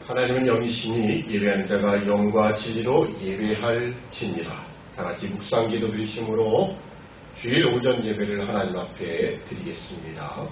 하나님은 영이시니 예배하는 자가 영과 진리로 예배할지니라. 다같이 묵상기도 드리심으로 주일 오전 예배를 하나님 앞에 드리겠습니다.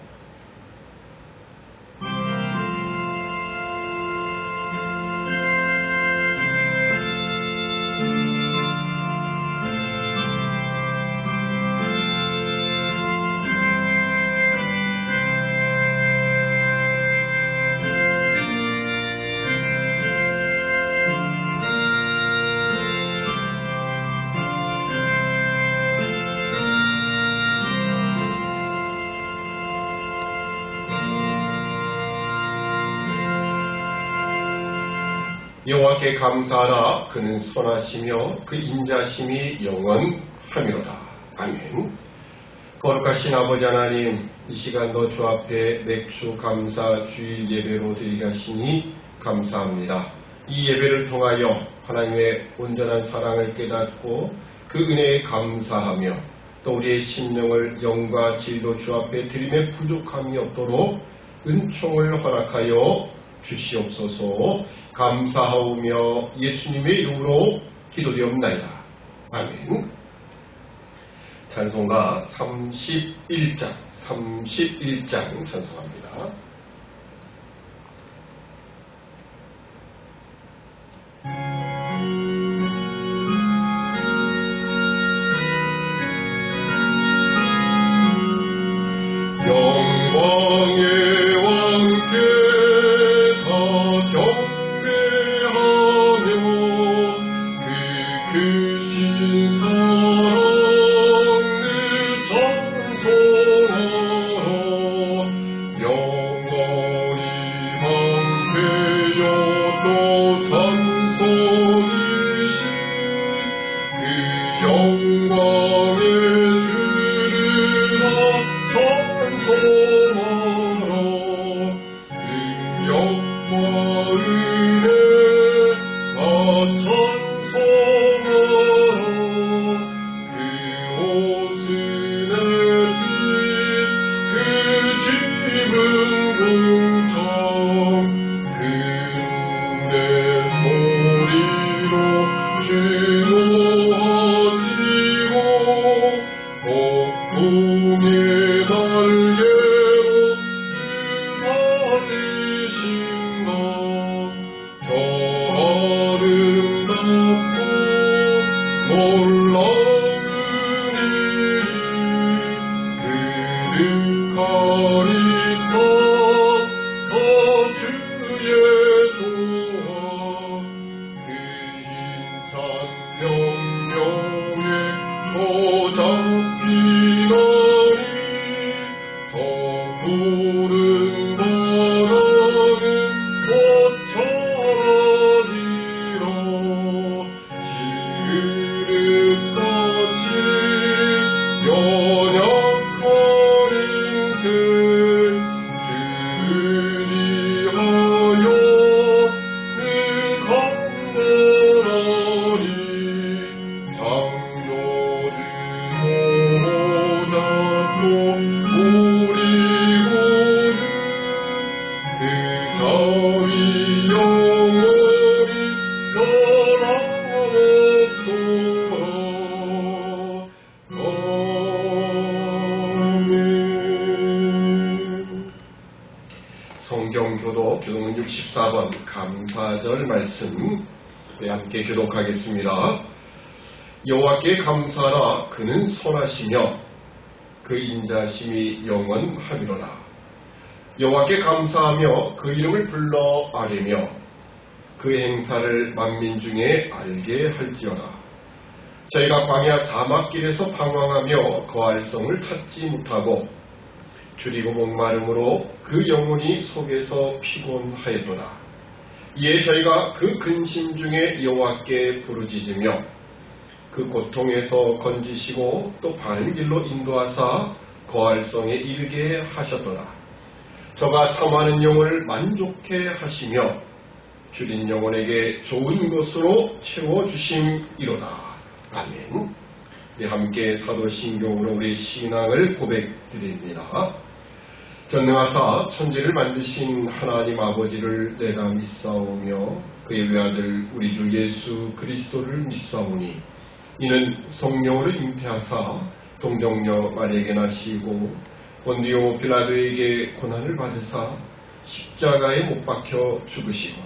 여호와께 감사하라. 그는 선하시며 그 인자심이 영원하미로다. 아멘. 거룩하신 아버지 하나님, 이 시간도 주 앞에 맥주 감사 주일 예배로 드리게 하시니 감사합니다. 이 예배를 통하여 하나님의 온전한 사랑을 깨닫고 그 은혜에 감사하며 또 우리의 심령을 영과 진리로 주 앞에 드림에 부족함이 없도록 은총을 허락하여 주시옵소서. 감사하오며 예수님의 이름으로 기도되옵나이다. 아멘. 찬송가 31장 찬송합니다. 교동은 64번 감사절 말씀 함께 교독하겠습니다. 여호와께 감사하라. 그는 선하시며 그 인자심이 영원하리로다. 여호와께 감사하며 그 이름을 불러 아뢰며 그 행사를 만민 중에 알게 할지어다. 저희가 광야 사막길에서 방황하며 거할 성을 찾지 못하고 줄이고 목마름으로 그 영혼이 속에서 피곤하였도다. 이에 저희가 그 근심 중에 여호와께 부르짖으며 그 고통에서 건지시고 또 바른 길로 인도하사 거할 성에 이르게 하셨도다. 저가 사모하는 영을 만족해 하시며 줄인 영혼에게 좋은 것으로 채워주심이로다. 아멘. 우리 함께 사도신경으로 우리 신앙을 고백드립니다. 전능하사 천지를 만드신 하나님 아버지를 내가 믿사오며 그의 외아들 우리 주 예수 그리스도를 믿사오니 이는 성령으로 잉태하사 동정녀 마리아에게 나시고 본디오 빌라도에게 고난을 받으사 십자가에 못 박혀 죽으시고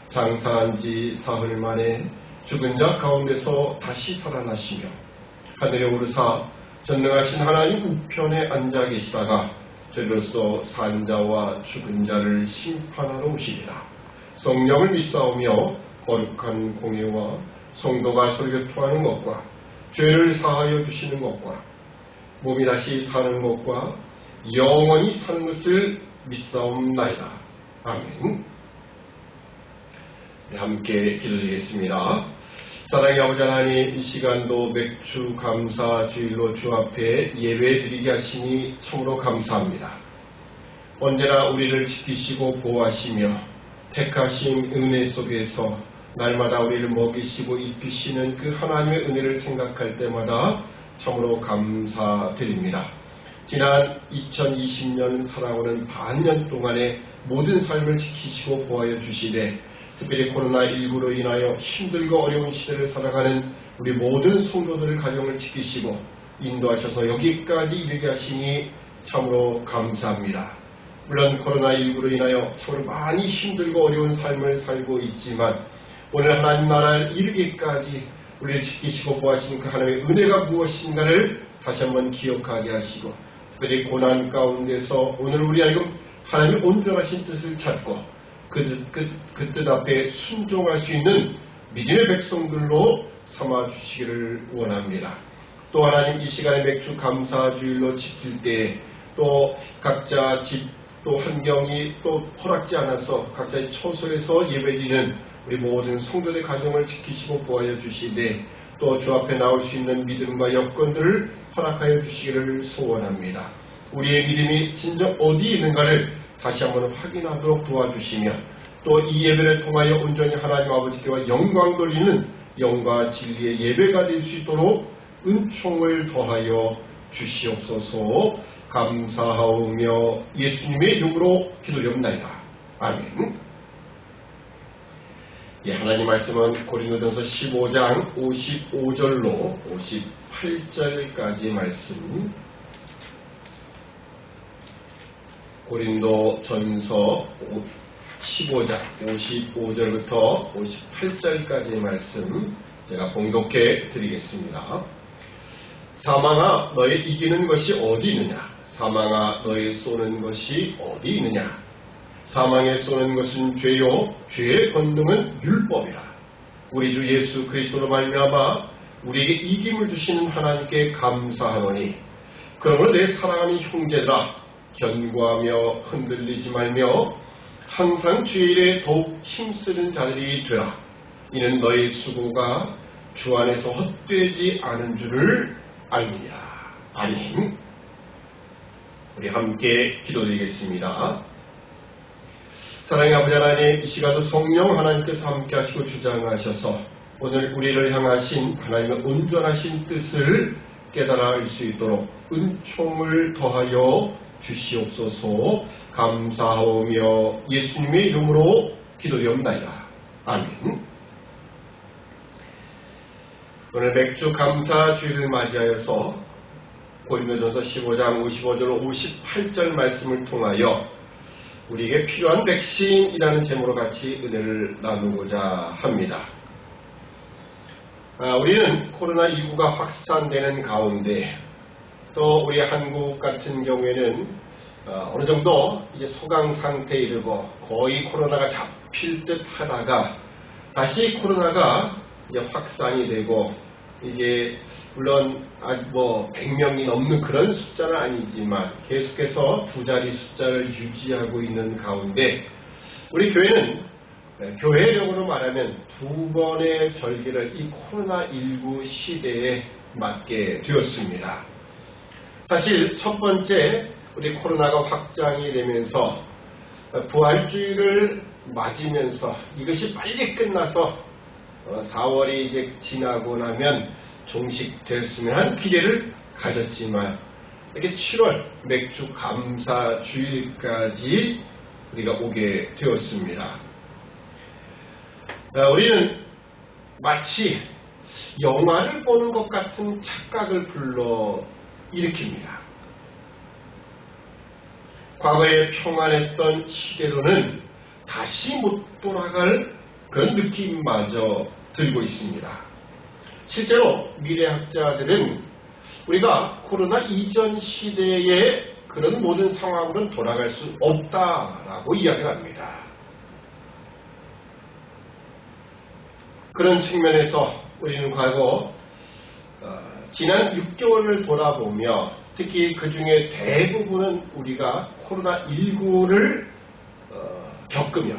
장사한 지 사흘 만에 죽은 자 가운데서 다시 살아나시며 하늘에 오르사 전능하신 하나님 우편에 앉아 계시다가 저리로서 산자와 죽은 자를 심판하러 오시리라. 성령을 믿사오며 거룩한 공예와 성도가 서로 교통하는 것과 죄를 사하여 주시는 것과 몸이 다시 사는 것과 영원히 사는 것을 믿사옵나이다. 아멘. 함께 기도드리겠습니다. 사랑의 아버지 하나님, 이 시간도 맥주 감사 주일로 주 앞에 예배드리게 하시니 참으로 감사합니다. 언제나 우리를 지키시고 보호하시며 택하신 은혜 속에서 날마다 우리를 먹이시고 입히시는 그 하나님의 은혜를 생각할 때마다 참으로 감사드립니다. 지난 2020년 살아오는 반년 동안의 모든 삶을 지키시고 보호하여 주시되 특별히 코로나19로 인하여 힘들고 어려운 시대를 살아가는 우리 모든 성도들의 가정을 지키시고 인도하셔서 여기까지 이르게 하시니 참으로 감사합니다. 물론 코로나19로 인하여 참으로 많이 힘들고 어려운 삶을 살고 있지만 오늘 하나님 나라를 이르기까지 우리를 지키시고 보호하시는 그 하나님의 은혜가 무엇인가를 다시 한번 기억하게 하시고 특별히 고난 가운데서 오늘 우리 하여금 하나님의 온전하신 뜻을 찾고 그 뜻 앞에 순종할 수 있는 믿음의 백성들로 삼아주시기를 원합니다. 또 하나님 이 시간에 맥주 감사주일로 지킬 때 또 각자 집 또 환경이 또 허락지 않아서 각자의 처소에서 예배드리는 우리 모든 성도의 가정을 지키시고 보호하여 주시되 또 주 앞에 나올 수 있는 믿음과 여건들을 허락하여 주시기를 소원합니다. 우리의 믿음이 진정 어디에 있는가를 다시 한번 확인하도록 도와주시며 또 이 예배를 통하여 온전히 하나님 아버지께와 영광 돌리는 영과 진리의 예배가 될 수 있도록 은총을 더하여 주시옵소서. 감사하오며 예수님의 이름으로 기도드립니다. 아멘. 하나님 말씀은 고린도전서 15장 55절로 58절까지 말씀, 고린도전서 15장 55절부터 58절까지의 말씀 제가 봉독해 드리겠습니다. 사망아 너의 이기는 것이 어디 있느냐? 사망아 너의 쏘는 것이 어디 있느냐? 사망에 쏘는 것은 죄요 죄의 권능은 율법이라. 우리 주 예수 그리스도로 말미암아 우리에게 이김을 주시는 하나님께 감사하노니 그러므로 내 사랑하는 형제들아 견고하며 흔들리지 말며 항상 주의 일에 더욱 힘쓰는 자들이 되라. 이는 너희 수고가 주 안에서 헛되지 않은 줄을 알미니라. 아멘. 우리 함께 기도드리겠습니다. 사랑의 아버지 하나님, 이 시간도 성령 하나님께서 함께 하시고 주장하셔서 오늘 우리를 향하신 하나님의 온전하신 뜻을 깨달아 알 수 있도록 은총을 더하여 주시옵소서. 감사하오며 예수님의 이름으로 기도드립니다. 아멘. 오늘 맥주 감사 주일을 맞이하여서 고린도전서 15장 55절 58절 말씀을 통하여 우리에게 필요한 백신이라는 제목으로 같이 은혜를 나누고자 합니다. 우리는 코로나19가 확산되는 가운데 또 우리 한국 같은 경우에는 어느 정도 이제 소강 상태에 이르고 거의 코로나가 잡힐 듯 하다가 다시 코로나가 이제 확산이 되고 이제 물론 아직 100명이 넘는 그런 숫자는 아니지만 계속해서 두 자리 숫자를 유지하고 있는 가운데 우리 교회는 교회적으로 말하면 두 번의 절기를 이 코로나19 시대에 맞게 되었습니다. 사실 첫 번째 우리 코로나가 확장이 되면서 부활주의를 맞으면서 이것이 빨리 끝나서 4월이 이제 지나고 나면 종식됐으면 하는 기대를 가졌지만 이렇게 7월 맥주 감사주일까지 우리가 오게 되었습니다. 우리는 마치 영화를 보는 것 같은 착각을 불러일으킵니다. 과거에 평안했던 시대로는 다시 못 돌아갈 그런 느낌마저 들고 있습니다. 실제로 미래학자들은 우리가 코로나 이전 시대의 그런 모든 상황으로는 돌아갈 수 없다라고 이야기를 합니다. 그런 측면에서 우리는 과거 지난 6개월을 돌아보며 특히 그 중에 대부분은 우리가 코로나19를 겪으며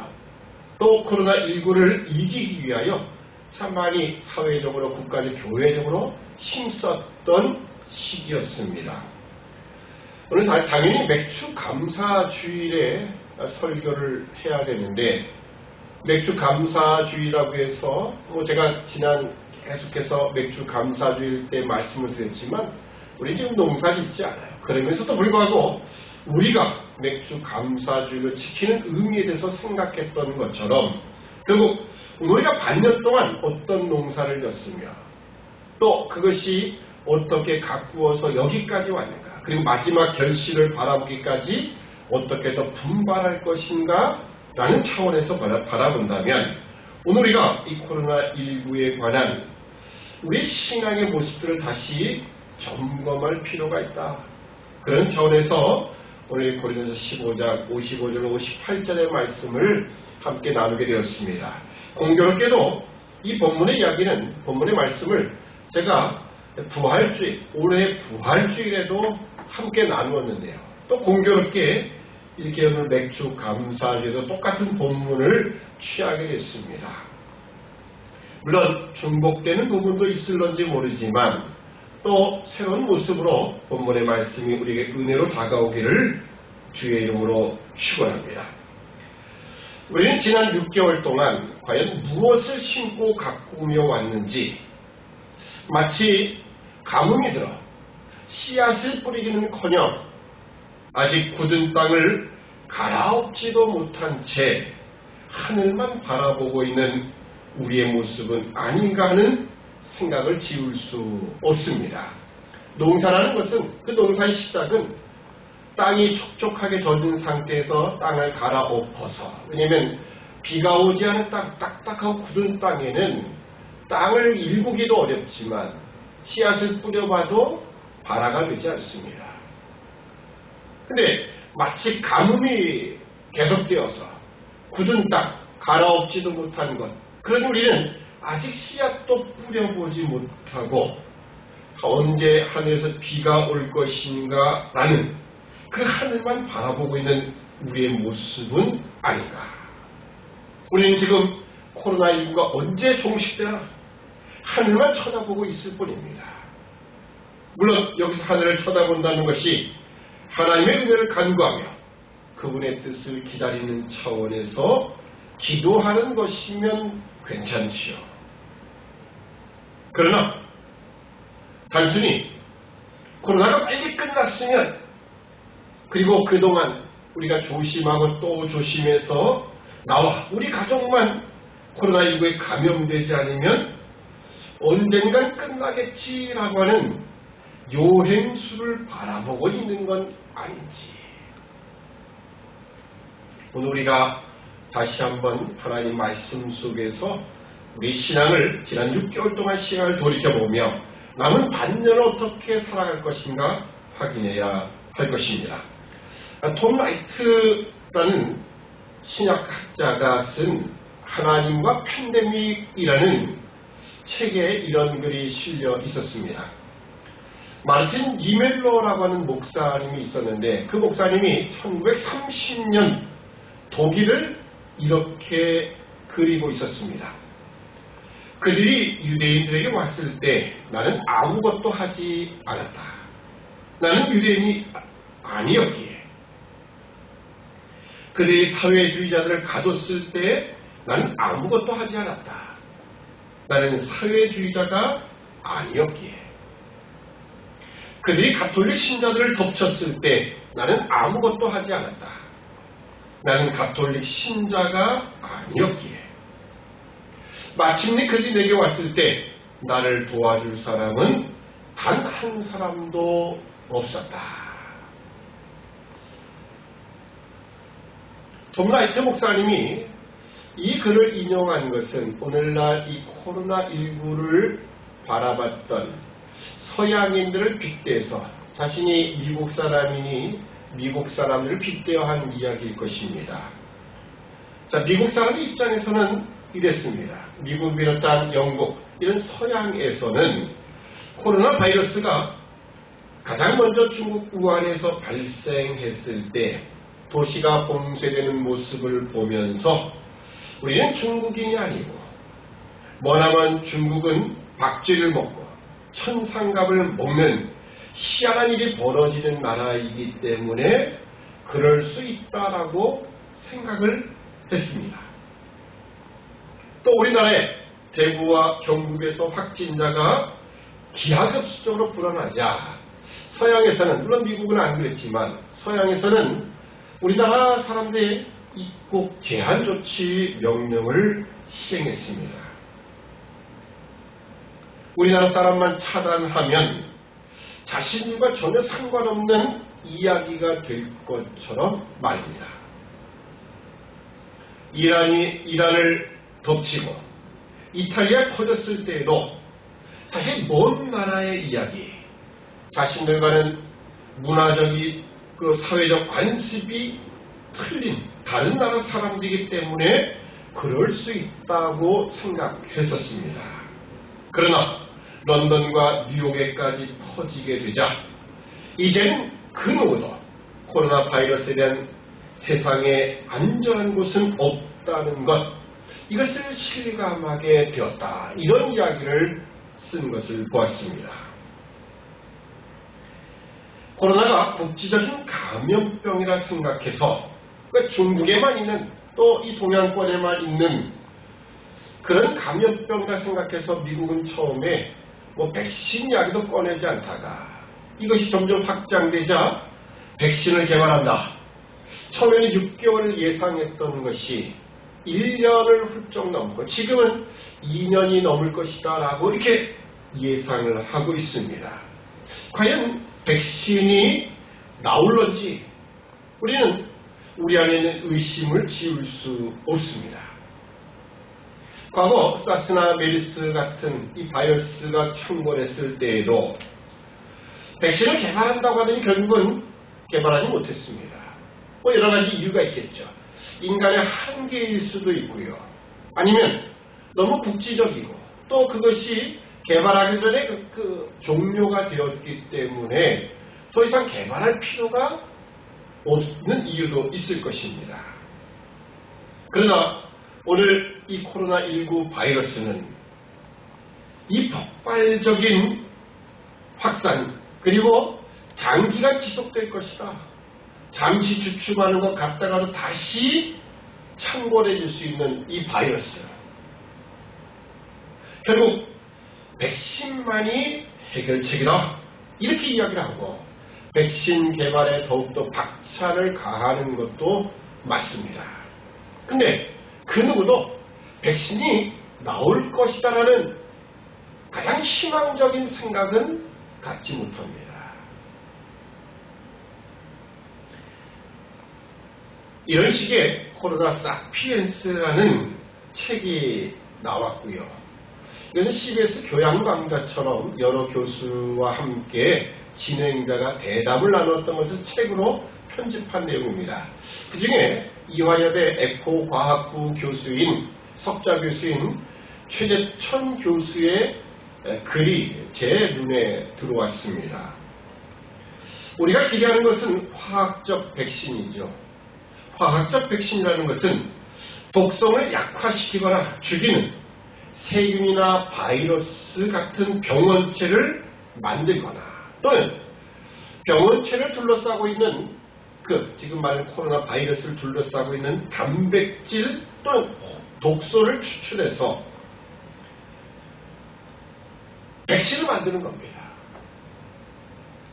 또 코로나19를 이기기 위하여 참 많이 사회적으로 국가적 교회적으로 힘썼던 시기였습니다. 오늘 당연히 맥주 감사주일에 설교를 해야 되는데 맥주 감사주일이라고 해서 제가 지난 계속해서 맥주 감사주일 때 말씀을 드렸지만 우리 지금 농사 짓지 않아요. 그러면서도 불구하고 우리가 맥주 감사주일을 지키는 의미에 대해서 생각했던 것처럼 결국 우리가 반년 동안 어떤 농사를 졌으며 또 그것이 어떻게 가꾸어서 여기까지 왔는가 그리고 마지막 결실을 바라보기까지 어떻게 더 분발할 것인가 라는 차원에서 바라본다면 오늘 우리가 이 코로나19에 관한 우리 신앙의 모습들을 다시 점검할 필요가 있다. 그런 차원에서 오늘 고린도서 15장 55절 58절의 말씀을 함께 나누게 되었습니다. 공교롭게도 이 본문의 이야기는 본문의 말씀을 제가 부활주일, 올해 부활주일에도 함께 나누었는데요. 또 공교롭게 이렇게 오늘 맥주 감사주에도 똑같은 본문을 취하게 됐습니다. 물론 중복되는 부분도 있을런지 모르지만 또 새로운 모습으로 본문의 말씀이 우리에게 은혜로 다가오기를 주의 이름으로 축원합니다. 우리는 지난 6개월 동안 과연 무엇을 심고 가꾸며 왔는지 마치 가뭄이 들어 씨앗을 뿌리기는커녕 아직 굳은 땅을 갈아엎지도 못한 채 하늘만 바라보고 있는 우리의 모습은 아닌가 하는 생각을 지울 수 없습니다. 농사라는 것은 그 농사의 시작은 땅이 촉촉하게 젖은 상태에서 땅을 갈아엎어서 왜냐하면 비가 오지 않은 땅, 딱딱하고 굳은 땅에는 땅을 일구기도 어렵지만 씨앗을 뿌려봐도 발화가 되지 않습니다. 근데 마치 가뭄이 계속되어서 굳은 땅, 갈아엎지도 못한 것 그러니 우리는 아직 씨앗도 뿌려보지 못하고 언제 하늘에서 비가 올 것인가 라는 그 하늘만 바라보고 있는 우리의 모습은 아닌가. 우리는 지금 코로나19가 언제 종식되나 하늘만 쳐다보고 있을 뿐입니다. 물론 여기서 하늘을 쳐다본다는 것이 하나님의 은혜를 간구하며 그분의 뜻을 기다리는 차원에서 기도하는 것이면 괜찮지요. 그러나 단순히 코로나가 빨리 끝났으면 그리고 그동안 우리가 조심하고 또 조심해서 나와 우리 가족만 코로나19에 감염되지 않으면 언젠간 끝나겠지라고 하는 요행수를 바라보고 있는 건 아닌지. 오늘 우리가 다시 한번 하나님 말씀 속에서 우리 신앙을 지난 6개월 동안 시간을 돌이켜보며 남은 반년을 어떻게 살아갈 것인가 확인해야 할 것입니다. 톰 라이트라는 신약학자가 쓴 하나님과 팬데믹이라는 책에 이런 글이 실려 있었습니다. 마르틴 니멜러라고 하는 목사님이 있었는데 그 목사님이 1930년 독일을 이렇게 그리고 있었습니다. 그들이 유대인들에게 왔을 때 나는 아무것도 하지 않았다. 나는 유대인이 아니었기에. 그들이 사회주의자들을 가뒀을 때 나는 아무것도 하지 않았다. 나는 사회주의자가 아니었기에. 그들이 가톨릭 신자들을 덮쳤을 때 나는 아무것도 하지 않았다. 나는 가톨릭 신자가 아니었기에. 마침내 그들이 내게 왔을 때 나를 도와줄 사람은 단 한 사람도 없었다. 톰 라이트 목사님이 이 글을 인용한 것은 오늘날 이 코로나19를 바라봤던 서양인들을 빗대서 자신이 미국 사람이니 미국 사람들을 빗대어 한 이야기일 것입니다. 자, 미국 사람의 입장에서는 이랬습니다. 미국 비롯한 영국 이런 서양에서는 코로나 바이러스가 가장 먼저 중국 우한에서 발생했을 때 도시가 봉쇄되는 모습을 보면서 우리는 중국인이 아니고 머나먼 중국은 박쥐를 먹고 천상갑을 먹는 희한한 일이 벌어지는 나라이기 때문에 그럴 수 있다라고 생각을 했습니다. 또 우리나라의 대구와 경북에서 확진자가 기하급수적으로 불어나자 서양에서는, 물론 미국은 안 그랬지만 서양에서는 우리나라 사람들의 입국 제한 조치 명령을 시행했습니다. 우리나라 사람만 차단하면 자신과 전혀 상관없는 이야기가 될 것처럼 말입니다. 이란을 덮치고 이탈리아 터졌을 때에도 사실 먼 나라의 이야기, 자신들과는 문화적인 사회적 관습이 틀린 다른 나라 사람들이기 때문에 그럴 수 있다고 생각했었습니다. 그러나 런던과 뉴욕에까지 퍼지게 되자 이제는 그 누구도 코로나 바이러스에 대한 세상에 안전한 곳은 없다는 것, 이것을 실감하게 되었다. 이런 이야기를 쓴 것을 보았습니다. 코로나가 국지적인 감염병이라 생각해서 중국에만 있는, 또 이 동양권에만 있는 그런 감염병이라 생각해서 미국은 처음에 백신 이야기도 꺼내지 않다가 이것이 점점 확장되자 백신을 개발한다. 처음에는 6개월을 예상했던 것이 1년을 훌쩍 넘고 지금은 2년이 넘을 것이다 라고 이렇게 예상을 하고 있습니다. 과연 백신이 나올런지 우리는 우리 안에 있는 의심을 지울 수 없습니다. 과거 사스나 메르스 같은 이 바이러스가 창궐했을 때에도 백신을 개발한다고 하더니 결국은 개발하지 못했습니다. 여러 가지 이유가 있겠죠. 인간의 한계일 수도 있고요. 아니면 너무 국지적이고 또 그것이 개발하기 전에 종료가 되었기 때문에 더 이상 개발할 필요가 없는 이유도 있을 것입니다. 그러나 오늘 이 코로나19 바이러스는 이 폭발적인 확산 그리고 장기간 지속될 것이다. 잠시 주춤하는 것 같다가도 다시 창궐해질 수 있는 이 바이러스. 결국 백신만이 해결책이다. 이렇게 이야기를 하고 백신 개발에 더욱더 박차를 가하는 것도 맞습니다. 근데 그 누구도 백신이 나올 것이다라는 가장 희망적인 생각은 갖지 못합니다. 이런 식의 코로나 사피엔스라는 책이 나왔고요. 이것은 CBS 교양 강좌처럼 여러 교수와 함께 진행자가 대담을 나눴던 것을 책으로 편집한 내용입니다. 그 중에 이화여대 에코과학부 교수인 석좌 교수인 최재천 교수의 글이 제 눈에 들어왔습니다. 우리가 기대하는 것은 화학적 백신이죠. 화학적 백신이라는 것은 독성을 약화시키거나 죽이는 세균이나 바이러스 같은 병원체를 만들거나 또는 병원체를 둘러싸고 있는 지금 말하는 코로나 바이러스를 둘러싸고 있는 단백질 또는 독소를 추출해서 백신을 만드는 겁니다.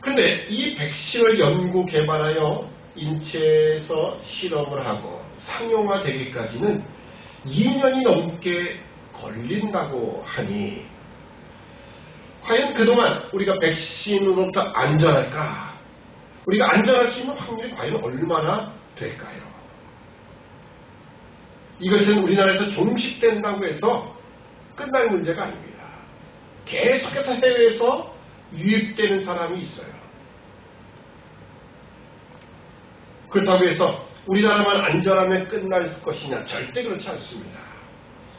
그런데 이 백신을 연구 개발하여 인체에서 실험을 하고 상용화되기까지는 2년이 넘게 걸린다고 하니 과연 그동안 우리가 백신으로부터 안전할까? 우리가 안전할 수 있는 확률이 과연 얼마나 될까요? 이것은 우리나라에서 종식된다고 해서 끝날 문제가 아닙니다. 계속해서 해외에서 유입되는 사람이 있어요. 그렇다고 해서 우리나라만 안전하면 끝날 것이냐? 절대 그렇지 않습니다.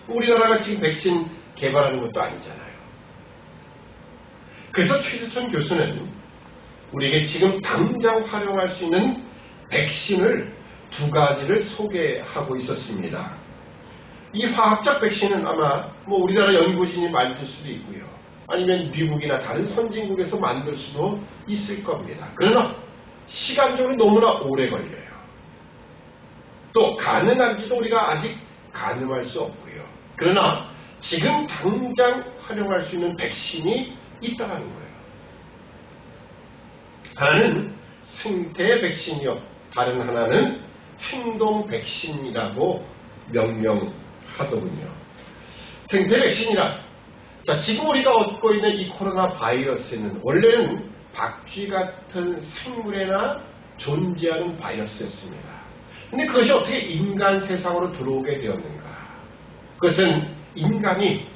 우리나라가 지금 백신 개발하는 것도 아니잖아요. 그래서 최재천 교수는 우리에게 지금 당장 활용할 수 있는 백신을 2가지를 소개하고 있었습니다. 이 화학적 백신은 아마 우리나라 연구진이 만들 수도 있고요. 아니면 미국이나 다른 선진국에서 만들 수도 있을 겁니다. 그러나 시간적으로 너무나 오래 걸려요. 또 가능한지도 우리가 아직 가늠할 수 없고요. 그러나 지금 당장 활용할 수 있는 백신이 있다는 거예요. 하나는 생태 백신이요. 다른 하나는 행동 백신이라고 명명하더군요. 생태 백신이란 지금 우리가 얻고 있는 이 코로나 바이러스는 원래는 박쥐 같은 생물에나 존재하는 바이러스였습니다. 근데 그것이 어떻게 인간 세상으로 들어오게 되었는가? 그것은 인간이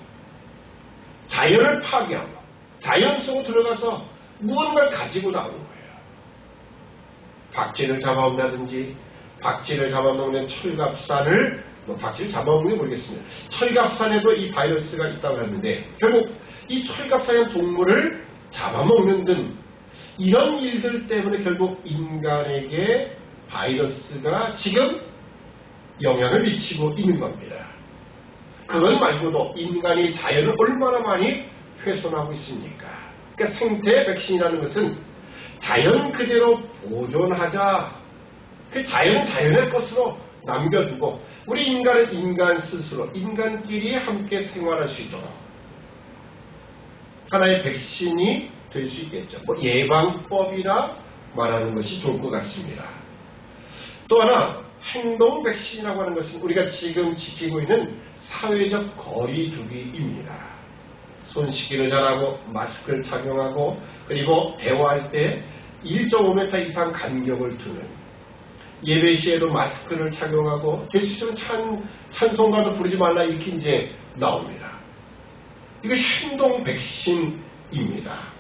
자연을 파괴하고 자연 속으로 들어가서 무언가를 가지고 나오는 거예요. 박쥐를 잡아온다든지 박쥐를 잡아먹는 철갑산을 박쥐를 잡아먹는 게 모르겠습니다. 철갑산에도 이 바이러스가 있다고 하는데 결국 이 철갑산의 동물을 잡아먹는 등 이런 일들 때문에 결국 인간에게 바이러스가 지금 영향을 미치고 있는 겁니다. 그것 말고도 인간이 자연을 얼마나 많이 훼손하고 있습니까? 그러니까 생태 백신이라는 것은 자연 그대로 보존하자. 그 자연은 자연의 것으로 남겨두고 우리 인간은 인간 스스로 인간끼리 함께 생활할 수 있도록 하나의 백신이 될 수 있겠죠. 예방법이라 말하는 것이 좋을 것 같습니다. 또 하나 행동 백신이라고 하는 것은 우리가 지금 지키고 있는 사회적 거리두기입니다. 손 씻기를 잘하고 마스크를 착용하고 그리고 대화할 때 1.5m 이상 간격을 두는 예배 시에도 마스크를 착용하고 될 수 있으면 찬송가도 부르지 말라 이렇게 이제 나옵니다. 이것이 행동 백신입니다.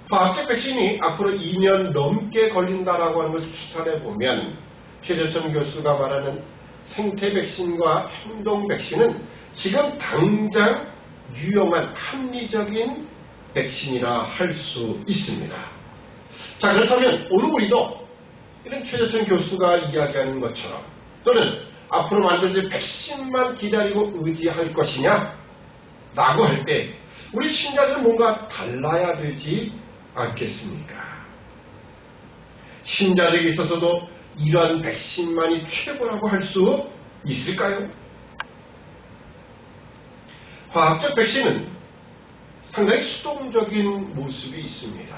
화학적 백신이 앞으로 2년 넘게 걸린다라고 하는 것을 추산해 보면 최재천 교수가 말하는 생태 백신과 행동 백신은 지금 당장 유용한 합리적인 백신이라 할 수 있습니다. 자, 그렇다면 오늘 우리도 이런 최재천 교수가 이야기하는 것처럼 또는 앞으로 만들어질 백신만 기다리고 의지할 것이냐 라고 할 때 우리 신자들은 뭔가 달라야 되지 않겠습니까? 신자들에게 있어서도 이러한 백신만이 최고라고 할 수 있을까요? 화학적 백신은 상당히 수동적인 모습이 있습니다.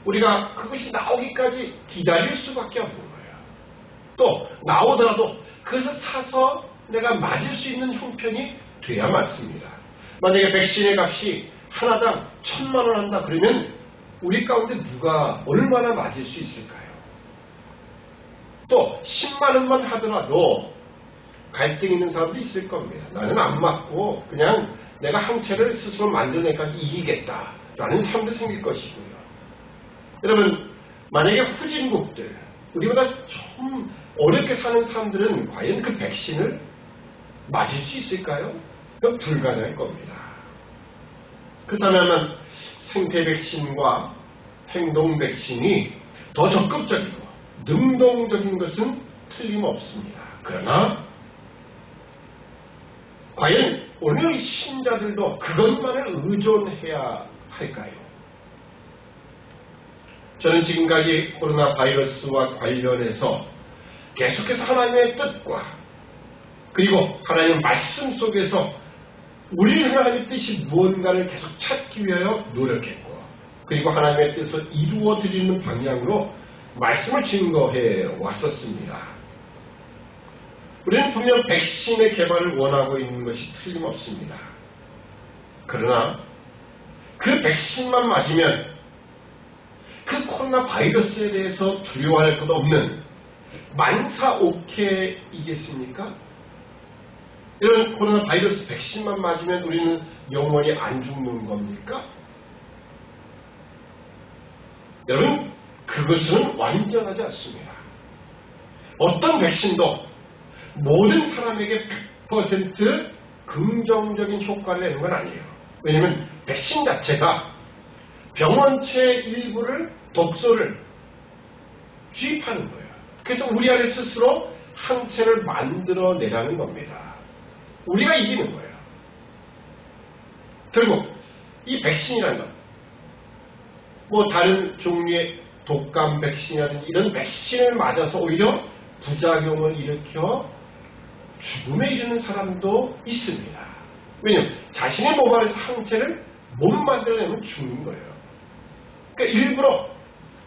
우리가 그것이 나오기까지 기다릴 수밖에 없는 거예요. 또 나오더라도 그것을 사서 내가 맞을 수 있는 형편이 돼야 맞습니다. 만약에 백신의 값이 하나당 1,000만 원 한다 그러면 우리 가운데 누가 얼마나 맞을 수 있을까요? 또 10만 원만 하더라도 갈등 있는 사람도 있을 겁니다. 나는 안 맞고 그냥 내가 항체를 스스로 만들어내까지 이기겠다라는 사람도 생길 것이고요. 여러분 만약에 후진국들 우리보다 좀 어렵게 사는 사람들은 과연 그 백신을 맞을 수 있을까요? 그건 불가능할 겁니다. 그렇다면 생태 백신과 행동 백신이 더 적극적이고 능동적인 것은 틀림없습니다. 그러나 과연 오늘 신자들도 그것만을 의존해야 할까요? 저는 지금까지 코로나 바이러스와 관련해서 계속해서 하나님의 뜻과 그리고 하나님의 말씀 속에서 우리 하나님의 뜻이 무언가를 계속 찾기 위하여 노력했고, 그리고 하나님의 뜻을 이루어 드리는 방향으로 말씀을 증거해 왔었습니다. 우리는 분명 백신의 개발을 원하고 있는 것이 틀림없습니다. 그러나 그 백신만 맞으면 그 코로나 바이러스에 대해서 두려워할 것 없는 만사오케이겠습니까? 이런 코로나 바이러스 백신만 맞으면 우리는 영원히 안 죽는 겁니까? 여러분, 그것은 완전하지 않습니다. 어떤 백신도 모든 사람에게 100% 긍정적인 효과를 내는 건 아니에요. 왜냐하면 백신 자체가 병원체 일부를, 독소를 주입하는 거예요. 그래서 우리 안에 스스로 항체를 만들어내라는 겁니다. 우리가 이기는 거예요. 결국 이 백신이라는 것, 뭐 다른 종류의 독감 백신이라든지 이런 백신을 맞아서 오히려 부작용을 일으켜 죽음에 이르는 사람도 있습니다. 왜냐하면 자신의 몸 안에서 항체를 못 만들어내면 죽는 거예요. 그러니까 일부러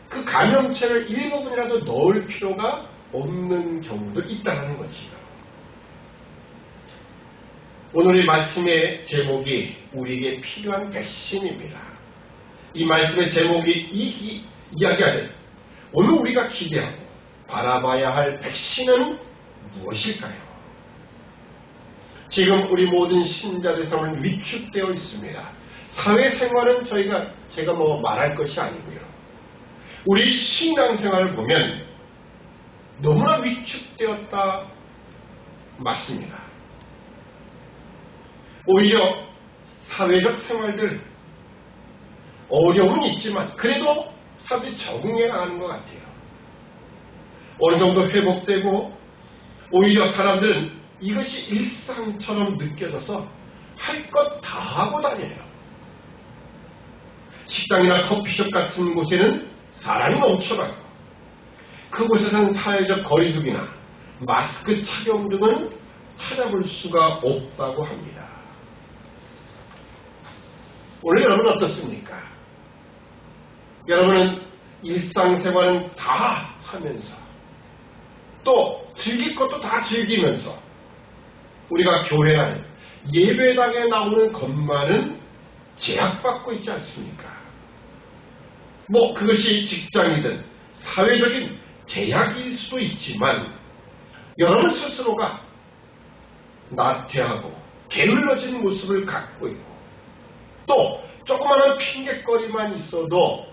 그 감염체를 일부분이라도 넣을 필요가 없는 경우도 있다는 거지요. 오늘의 말씀의 제목이 우리에게 필요한 백신입니다. 이 말씀의 제목이 이야기하는 오늘 우리가 기대하고 바라봐야 할 백신은 무엇일까요? 지금 우리 모든 신자들의 삶은 위축되어 있습니다. 사회생활은 제가 말할 것이 아니고요. 우리 신앙생활을 보면 너무나 위축되었다 맞습니다. 오히려 사회적 생활들 어려움은 있지만 그래도 사람들이 적응해 나가는 것 같아요. 어느 정도 회복되고 오히려 사람들은 이것이 일상처럼 느껴져서 할 것 다 하고 다녀요. 식당이나 커피숍 같은 곳에는 사람이 넘쳐나고 그곳에서는 사회적 거리두기나 마스크 착용 등은 찾아볼 수가 없다고 합니다. 오늘 여러분 어떻습니까? 여러분은 일상생활은 다 하면서 또 즐길 것도 다 즐기면서 우리가 교회나 예배당에 나오는 것만은 제약받고 있지 않습니까? 그것이 직장이든 사회적인 제약일 수도 있지만 여러분 스스로가 나태하고 게을러진 모습을 갖고 있고 또 조그마한 핑곗거리만 있어도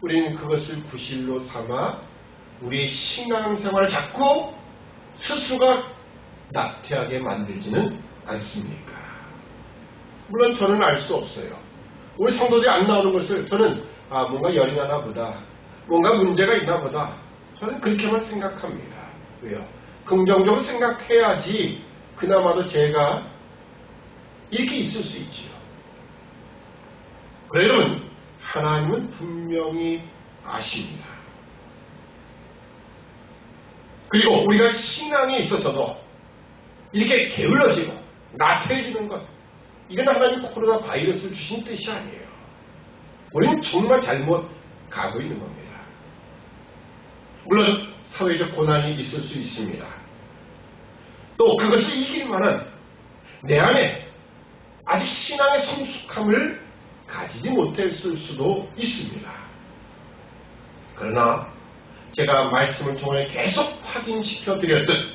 우리는 그것을 구실로 삼아 우리의 신앙생활을 자꾸 스스로가 나태하게 만들지는 않습니까? 물론 저는 알 수 없어요. 우리 성도들이 안 나오는 것을 저는 뭔가 열이 나나 보다, 뭔가 문제가 있나 보다, 저는 그렇게만 생각합니다. 왜요? 긍정적으로 생각해야지 그나마도 제가 이렇게 있을 수 있지요. 그래 여러분, 하나님은 분명히 아십니다. 그리고 우리가 신앙에 있어서도 이렇게 게을러지고 나태해지는 것, 이건 하나님 코로나 바이러스를 주신 뜻이 아니에요. 우리는 정말 잘못 가고 있는 겁니다. 물론 사회적 고난이 있을 수 있습니다. 또 그것을 이길 만한 내 안에 아직 신앙의 성숙함을 가지지 못했을 수도 있습니다. 그러나 제가 말씀을 통해 계속 확인시켜 드렸듯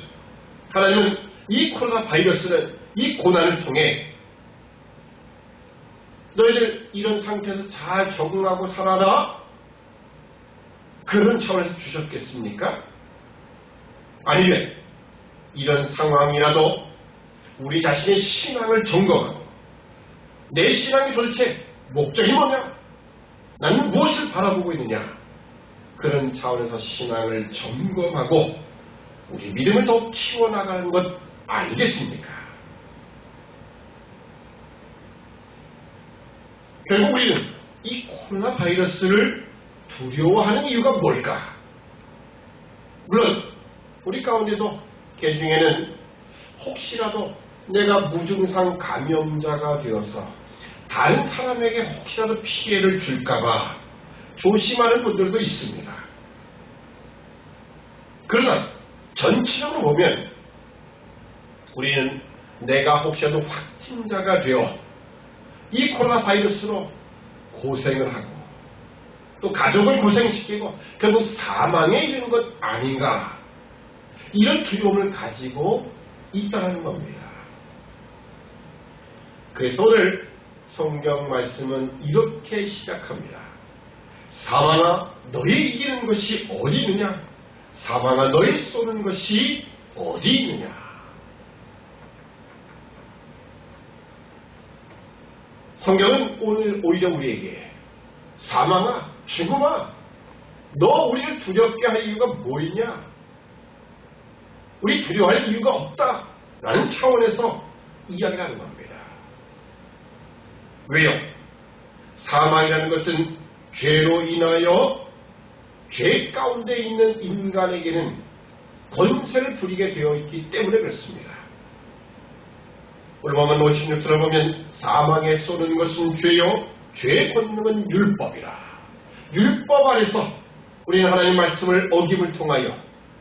하나님은 이 코로나 바이러스는 이 고난을 통해 너희들 이런 상태에서 잘 적응하고 살아라 그런 차원에서 주셨겠습니까? 아니면 이런 상황이라도 우리 자신의 신앙을 점검하고 내 신앙이 도대체 목적이 뭐냐? 나는 무엇을 바라보고 있느냐? 그런 차원에서 신앙을 점검하고 우리 믿음을 더 키워나가는 것 아니겠습니까? 결국 우리는 이 코로나 바이러스를 두려워하는 이유가 뭘까? 물론 우리 가운데도 개 중에는 혹시라도 내가 무증상 감염자가 되어서 다른 사람에게 혹시라도 피해를 줄까봐 조심하는 분들도 있습니다. 그러나 전체적으로 보면 우리는 내가 혹시라도 확진자가 되어 이 코로나 바이러스로 고생을 하고 또 가족을 고생시키고 결국 사망에 이르는 것 아닌가, 이런 두려움을 가지고 있다는 겁니다. 그래서 오늘 성경 말씀은 이렇게 시작합니다. 사망아 너희 이기는 것이 어디 있느냐? 사망아 너희 쏘는 것이 어디 있느냐? 성경은 오늘 오히려 우리에게 사망아, 죽음아, 너 우리를 두렵게 할 이유가 뭐 있냐? 우리 두려워할 이유가 없다 라는 차원에서 이야기를 하는 겁니다. 왜요? 사망이라는 것은 죄로 인하여 죄 가운데 있는 인간에게는 권세를 부리게 되어 있기 때문에 그렇습니다. 오늘 보면 56절을 보면 사망에 쏘는 것은 죄요 죄의 권능은 율법이라. 율법 아래서 우리는 하나님의 말씀을 어김을 통하여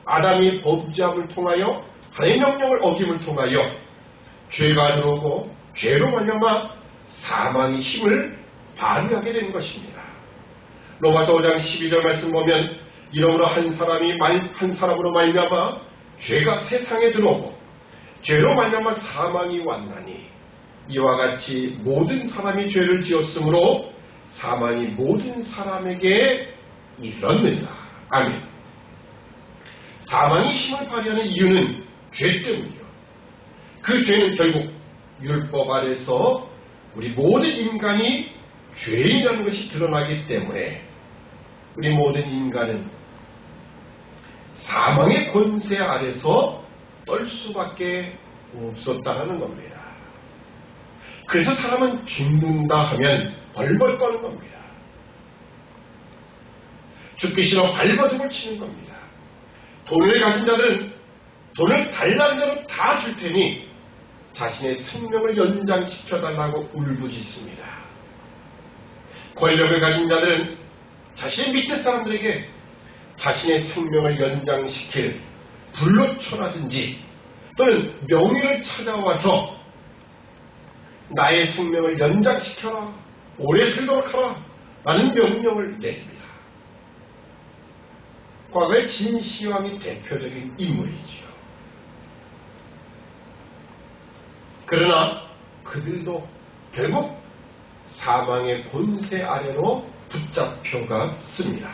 아담이 범죄함을 통하여 하나님의 명령을 어김을 통하여 죄가 들어오고 죄로 말미암아 사망의 힘을 발휘하게 된 것입니다. 로마서 5장 12절 말씀 보면 이러므로 한 사람으로 말미암아 죄가 세상에 들어오고 죄로 말미암아 사망이 왔나니 이와 같이 모든 사람이 죄를 지었으므로 사망이 모든 사람에게 이르렀느니라. 아멘. 사망이 힘을 발휘하는 이유는 죄 때문이요. 그 죄는 결국 율법 아래서 우리 모든 인간이 죄인이라는 것이 드러나기 때문에 우리 모든 인간은 사망의 권세 아래서 떨 수밖에 없었다는 겁니다. 그래서 사람은 죽는다 하면 벌벌 떠는 겁니다. 죽기 싫어 발버둥을 치는 겁니다. 돈을 가진 자들은 돈을 달라는 대로 다 줄 테니 자신의 생명을 연장시켜달라고 울부짖습니다. 권력을 가진 자들은 자신의 밑에 사람들에게 자신의 생명을 연장시킬 불로초라든지 또는 명의를 찾아와서 나의 생명을 연장시켜라, 오래 살도록 하라 라는 명령을 내립니다. 과거의 진시황이 대표적인 인물이지요. 그러나 그들도 결국 사망의 권세 아래로 붙잡혀갔습니다.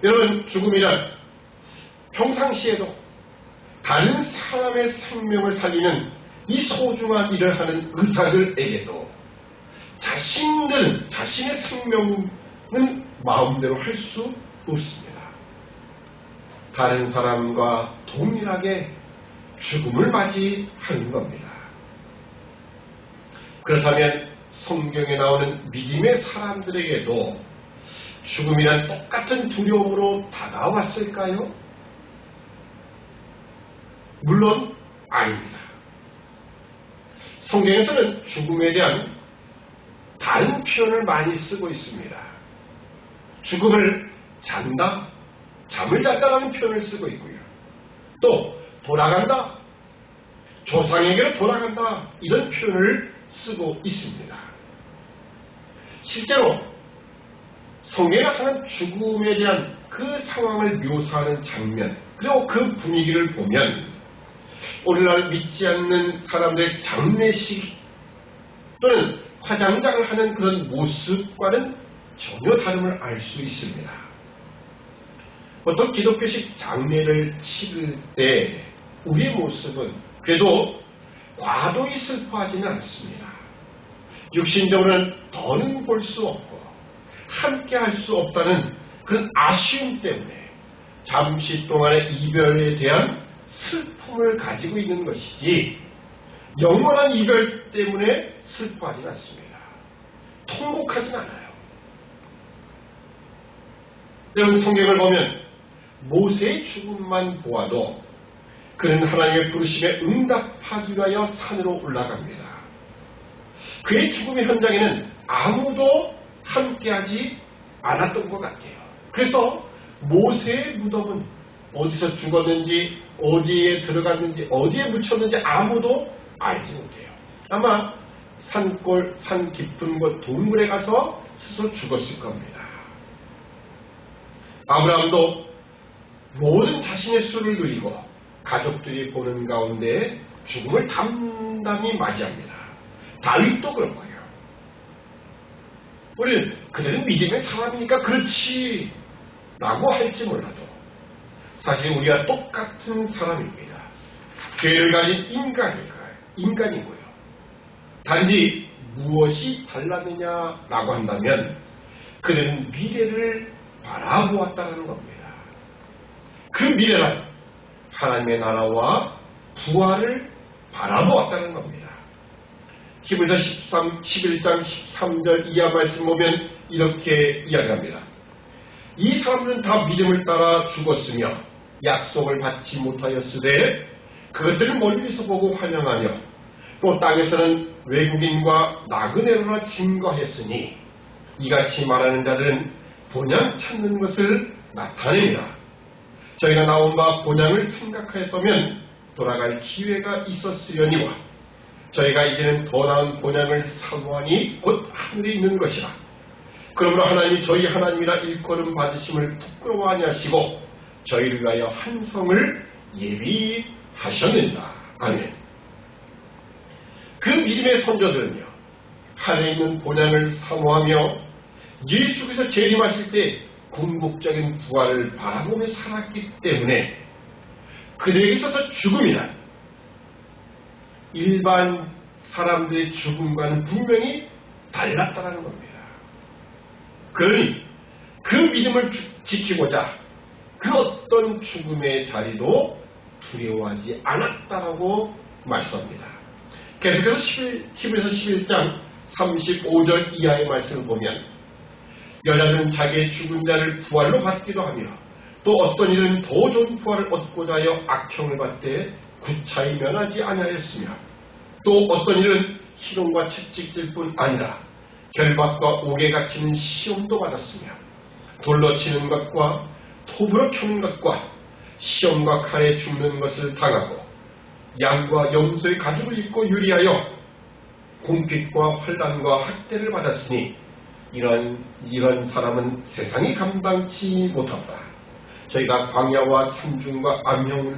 여러분, 죽음이란 평상시에도 다른 사람의 생명을 살리는 이 소중한 일을 하는 의사들에게도 자신들은 자신의 생명은 마음대로 할 수 없습니다. 다른 사람과 동일하게 죽음을 맞이하는 겁니다. 그렇다면 성경에 나오는 믿음의 사람들에게도 죽음이란 똑같은 두려움으로 다가왔을까요? 물론 아닙니다. 성경에서는 죽음에 대한 다른 표현을 많이 쓰고 있습니다. 죽음을 잔다, 잠을 잤다라는 표현을 쓰고 있고요. 또 돌아간다, 조상에게로 돌아간다, 이런 표현을 쓰고 있습니다. 실제로 성경에 나타난 죽음에 대한 그 상황을 묘사하는 장면, 그리고 그 분위기를 보면 오늘날 믿지 않는 사람들의 장례식 또는 화장장을 하는 그런 모습과는 전혀 다름을 알 수 있습니다. 보통 기독교식 장례를 치를 때 우리의 모습은 그래도 과도히 슬퍼하지는 않습니다. 육신적으로는 더는 볼 수 없고 함께 할 수 없다는 그런 아쉬움 때문에 잠시 동안의 이별에 대한 슬픔을 가지고 있는 것이지 영원한 이별 때문에 슬퍼하지는 않습니다. 통곡하진 않아요. 여러분, 성경을 보면 모세의 죽음만 보아도 그는 하나님의 부르심에 응답하기 위하여 산으로 올라갑니다. 그의 죽음의 현장에는 아무도 함께하지 않았던 것 같아요. 그래서 모세의 무덤은 어디서 죽었는지, 어디에 들어갔는지, 어디에 묻혔는지 아무도 알지 못해요. 아마 산 깊은 곳 동굴에 가서 스스로 죽었을 겁니다. 아브라함도 모든 자신의 수를 누리고 가족들이 보는 가운데 죽음을 담담히 맞이합니다. 다윗도 그렇고요. 우리는 그들은 믿음의 사람이니까 그렇지 라고 할지 몰라도 사실 우리가 똑같은 사람입니다. 죄를 가진 인간이고요. 단지 무엇이 달랐느냐라고 한다면 그들은 미래를 바라보았다는 겁니다. 그 미래는 하나님의 나라와 부활을 바라보았다는 겁니다. 히브리서 11장 13절 이하 말씀 보면 이렇게 이야기합니다. 이 사람들은 다 믿음을 따라 죽었으며 약속을 받지 못하였으되 그것들을 멀리서 보고 환영하며 또 땅에서는 외국인과 나그네로나 증거했으니 이같이 말하는 자들은 본향 찾는 것을 나타냅니다. 저희가 나온 바 본향을 생각하였다면 돌아갈 기회가 있었으려니와 저희가 이제는 더 나은 본향을 사모하니 곧 하늘에 있는 것이라. 그러므로 하나님이 저희 하나님이라 일컬음 받으심을 부끄러워하지 하시고 저희를 위하여 한 성을 예비하셨느니라. 아멘. 그 믿음의 선조들은요, 하늘에 있는 본향을 사모하며 예수께서 재림하실 때 궁극적인 부활을 바라보며 살았기 때문에 그들에게 있어서 죽음이란 일반 사람들의 죽음과는 분명히 달랐다는 겁니다. 그러니 그 믿음을 지키고자 그 어떤 죽음의 자리도 두려워하지 않았다라고 말씀합니다. 계속해서 히브리서 11장 35절 이하의 말씀을 보면 여자들은 자기의 죽은 자를 부활로 받기도 하며 또 어떤 이는 더 좋은 부활을 얻고자 하여 악형을 받되 구차히 면하지 아니하였으며 또 어떤 이는 희롱과 채찍질 뿐 아니라 결박과 옥에 갇히는 시험도 받았으며 돌로 치는 것과 톱으로 켜는 것과 시험과 칼에 죽는 것을 당하고 양과 염소의 가죽을 입고 유리하여 공핍과 환난과 학대를 받았으니 이런 사람은 세상이 감당치 못한다. 저희가 광야와 산중과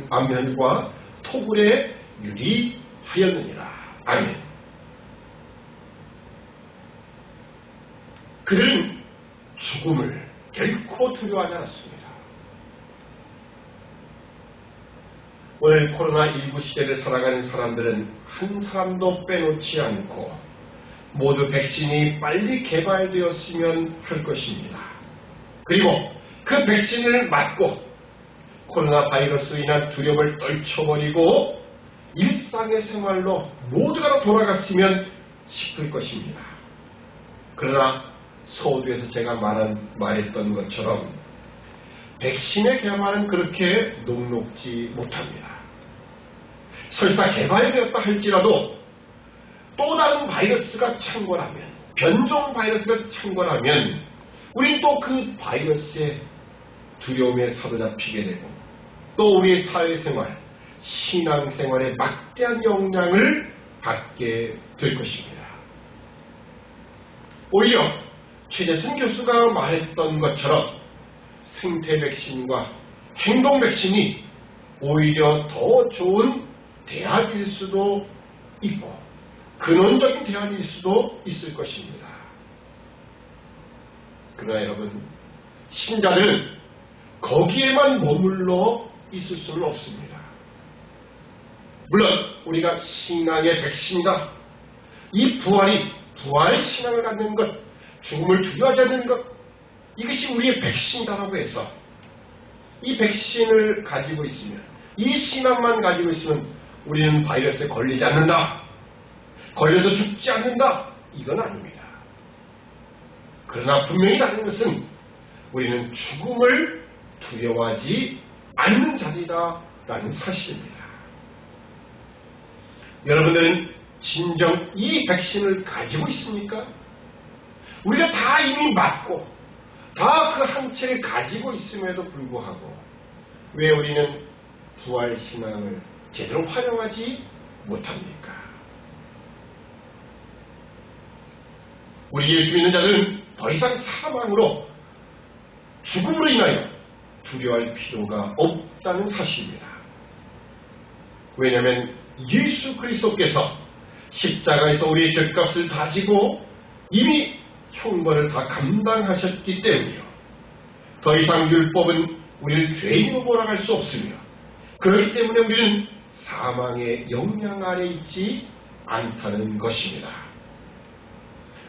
암현과 토굴에 유리하였느니라. 아멘. 그들은 죽음을 결코 두려워하지 않았습니다. 오늘 코로나19 시대를 살아가는 사람들은 한 사람도 빼놓지 않고 모두 백신이 빨리 개발되었으면 할 것입니다. 그리고 그 백신을 맞고 코로나 바이러스로 인한 두려움을 떨쳐버리고 일상의 생활로 모두가 돌아갔으면 싶을 것입니다. 그러나 서두에서 제가 말했던 것처럼 백신의 개발은 그렇게 녹록지 못합니다. 설사 개발되었다 할지라도 또 다른 바이러스가 창궐하면, 변종 바이러스가 창궐하면 우린 또 그 바이러스의 두려움에 사로잡히게 되고 또 우리의 사회생활, 신앙생활에 막대한 영향을 받게 될 것입니다. 오히려 최재순 교수가 말했던 것처럼 생태 백신과 행동 백신이 오히려 더 좋은 대안일 수도 있고 근원적인 대안일 수도 있을 것입니다. 그러나 여러분, 신자들은 거기에만 머물러 있을 수는 없습니다. 물론 우리가 신앙의 백신이다. 이 부활의 신앙을 갖는 것, 죽음을 두려워하지 않는 것, 이것이 우리의 백신이다라고 해서 이 백신을 가지고 있으면, 이 신앙만 가지고 있으면 우리는 바이러스에 걸리지 않는다, 걸려도 죽지 않는다, 이건 아닙니다. 그러나 분명히 다른 것은 우리는 죽음을 두려워하지 않는 자리다라는 사실입니다. 여러분들은 진정 이 백신을 가지고 있습니까? 우리가 다 이미 맞고 다 그 항체를 가지고 있음에도 불구하고 왜 우리는 부활신앙을 제대로 활용하지 못합니까? 우리 예수 믿는 자들은 더 이상 사망으로 죽음으로 인하여 두려워할 필요가 없다는 사실입니다. 왜냐하면 예수 그리스도께서 십자가에서 우리의 죄값을 다 지고 이미 형벌을 다 감당하셨기 때문이요. 더 이상 율법은 우리를 죄인으로 몰아갈 수 없으며 그렇기 때문에 우리는 사망의 영향 아래 있지 않다는 것입니다.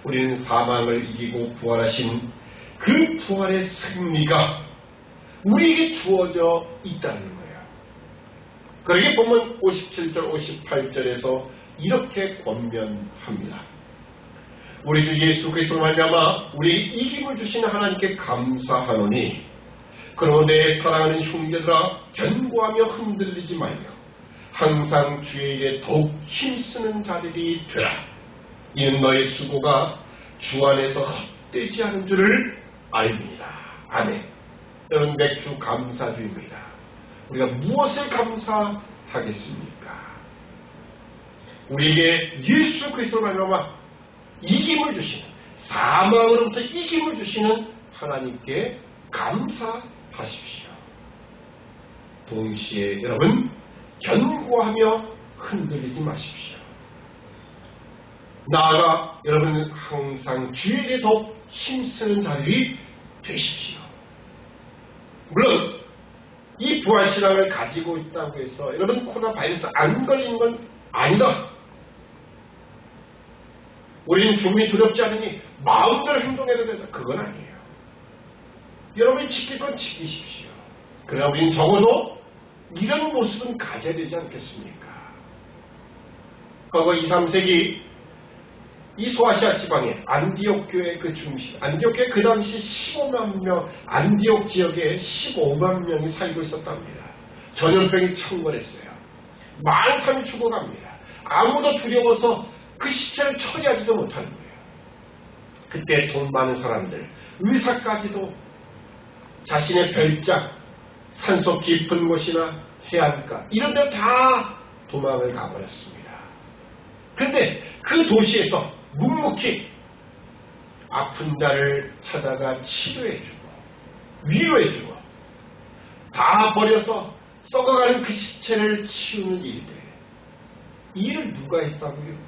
우리는 사망을 이기고 부활하신 그 부활의 승리가 우리에게 주어져 있다는 거예요. 그러게 보면 57절 58절에서 이렇게 권면합니다. 우리 주 예수 그리스도로 말미암아 우리 이김을 주신 하나님께 감사하노니 그러되 사랑하는 형제들아 견고하며 흔들리지 말며 항상 주의 일에 더욱 힘쓰는 자들이 되라. 이는 너의 수고가 주 안에서 헛되지 않은 줄을 알미니라. 아멘. 여러분 맥주 감사주입니다. 우리가 무엇을 감사하겠습니까? 우리에게 예수 그리스도로 말미암아 이김을 주시는 사망으로부터 이김을 주시는 하나님께 감사하십시오. 동시에 여러분 견고하며 흔들리지 마십시오. 나아가 여러분은 항상 주의 일에 더 힘쓰는 자들이 되십시오. 물론 이 부활신앙을 가지고 있다고 해서 여러분 코로나 바이러스 안 걸리는 건 아니다. 우리는 죽음이 두렵지 않으니 마음대로 행동해도 된다. 그건 아니에요. 여러분이 지킬 건 지키십시오. 그러나 우리는 적어도 이런 모습은 가져야 되지 않겠습니까? 과거 2, 3세기 이 소아시아 지방의 안디옥 교회 그 중심, 안디옥 교회 그 당시 15만 명, 안디옥 지역에 15만 명이 살고 있었답니다. 전염병이 창궐했어요. 많은 사람이 죽어갑니다. 아무도 두려워서 그 시체를 처리하지도 못하는 거예요. 그때 돈 많은 사람들, 의사까지도 자신의 별장, 산속 깊은 곳이나 해안가 이런 데 다 도망을 가버렸습니다. 그런데 그 도시에서 묵묵히 아픈 자를 찾아가 치료해주고 위로해주고 다 버려서 썩어가는 그 시체를 치우는 일들, 이 일을 누가 했다고요?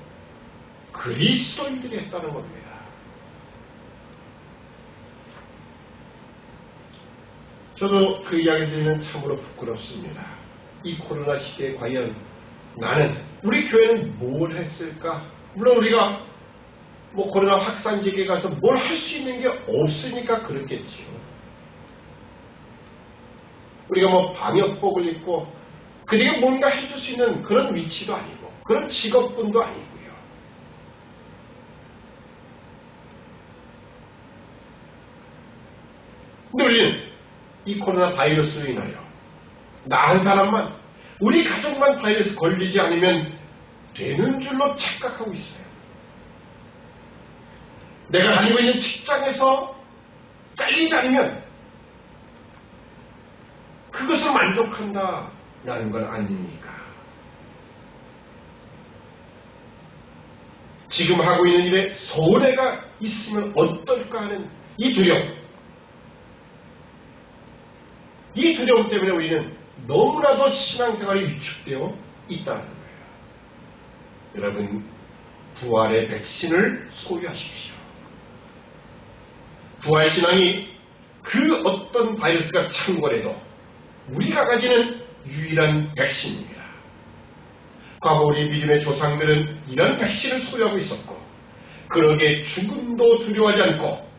그리스도인들이 했다는 겁니다. 저도 그 이야기 들으면 참으로 부끄럽습니다. 이 코로나 시대에 과연 우리 교회는 뭘 했을까? 물론 우리가 코로나 확산지역에 가서 뭘 할 수 있는 게 없으니까 그렇겠지요. 우리가 방역복을 입고 그들에게 뭔가 해줄 수 있는 그런 위치도 아니고 그런 직업군도 아니고요. 근데 우리는 이 코로나 바이러스로 인하여 나 한 사람만, 우리 가족만 바이러스 걸리지 않으면 되는 줄로 착각하고 있어요. 내가 다니고 있는 직장에서 잘리지 않으면 그것을 만족한다라는 건 아닙니까? 지금 하고 있는 일에 손해가 있으면 어떨까 하는 이 두려움. 이 두려움 때문에 우리는 너무나도 신앙생활이 위축되어 있다는 거예요. 여러분, 부활의 백신을 소유하십시오. 부활신앙이 그 어떤 바이러스가 창궐해도 우리가 가지는 유일한 백신입니다. 과거 우리 믿음의 조상들은 이런 백신을 소유하고 있었고 그러기에 죽음도 두려워하지 않고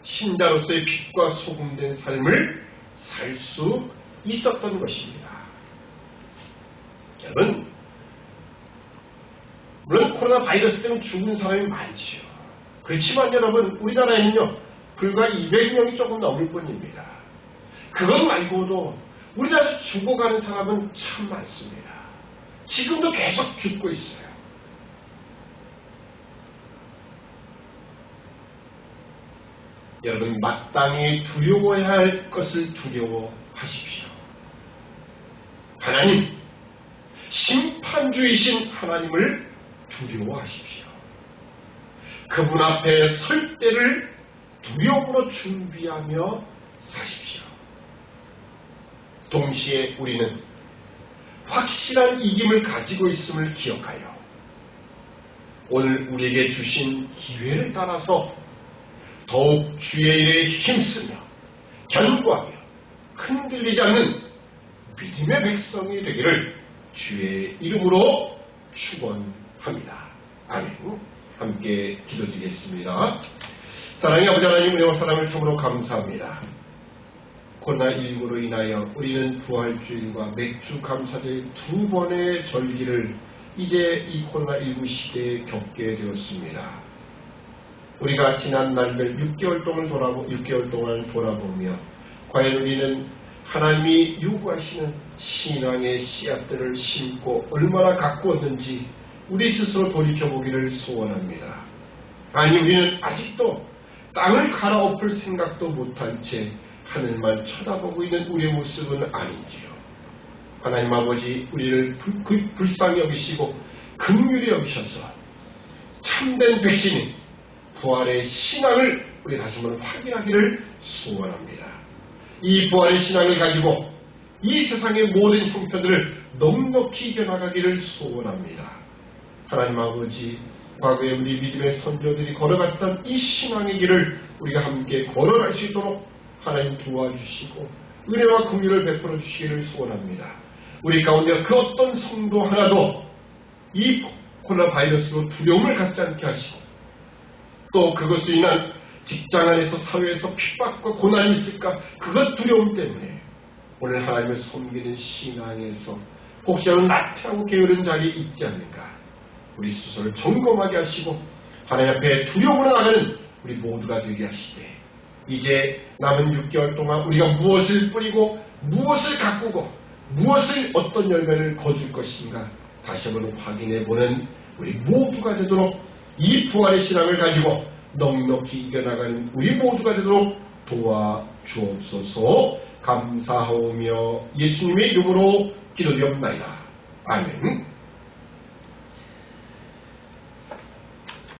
신자로서의 빛과 소금된 삶을 살 수 있었던 것입니다. 여러분, 물론 코로나 바이러스 때문에 죽은 사람이 많지요. 그렇지만 여러분, 우리나라에는요 불과 200명이 조금 넘을 뿐입니다. 그것 말고도 우리나라에서 죽어가는 사람은 참 많습니다. 지금도 계속 죽고 있어요. 여러분 마땅히 두려워해야 할 것을 두려워하십시오. 하나님, 심판주이신 하나님을 두려워하십시오. 그분 앞에 설 때를 두려움으로 준비하며 사십시오. 동시에 우리는 확실한 이김을 가지고 있음을 기억하여 오늘 우리에게 주신 기회를 따라서 더욱 주의 일에 힘쓰며 견고하며 흔들리지 않는 믿음의 백성이 되기를 주의 이름으로 축원합니다. 아멘. 함께 기도드리겠습니다. 사랑의 아버지 하나님, 은혜와 사랑을 참으로 감사합니다. 코로나19로 인하여 우리는 부활주일과 맥주 감사절 두 번의 절기를 이제 이 코로나19 시대에 겪게 되었습니다. 우리가 지난 날들 6개월 동안 돌아보며 과연 우리는 하나님이 요구하시는 신앙의 씨앗들을 심고 얼마나 가꾸었는지 우리 스스로 돌이켜보기를 소원합니다. 아니, 우리는 아직도 땅을 갈아엎을 생각도 못한 채 하늘만 쳐다보고 있는 우리의 모습은 아닌지요. 하나님 아버지, 우리를 불쌍히 여기시고 긍휼히 여기셔서 참된 백신인 부활의 신앙을 우리 다시 한번 확인하기를 소원합니다. 이 부활의 신앙을 가지고 이 세상의 모든 형편들을 넉넉히 이겨나가기를 소원합니다. 하나님 아버지, 과거에 우리 믿음의 선조들이 걸어갔던 이 신앙의 길을 우리가 함께 걸어갈 수 있도록 하나님 도와주시고 은혜와 긍휼을 베풀어 주시기를 소원합니다. 우리 가운데 그 어떤 성도 하나도 이 코로나 바이러스로 두려움을 갖지 않게 하시고 또 그것으로 인한 직장 안에서 사회에서 핍박과 고난이 있을까 그것 두려움 때문에 오늘 하나님을 섬기는 신앙에서 혹시라도 나태하고 게으른 자리에 있지 않는가 우리 스스로를 점검하게 하시고 하나님 앞에 두려움으로 나가는 우리 모두가 되게 하시되 이제 남은 6개월 동안 우리가 무엇을 뿌리고 무엇을 가꾸고 무엇을 어떤 열매를 거둘 것인가 다시 한번 확인해보는 우리 모두가 되도록 이 부활의 신앙을 가지고 넉넉히 이겨나가는 우리 모두가 되도록 도와주옵소서. 감사하오며 예수님의 이름으로 기도드립니다. 아멘.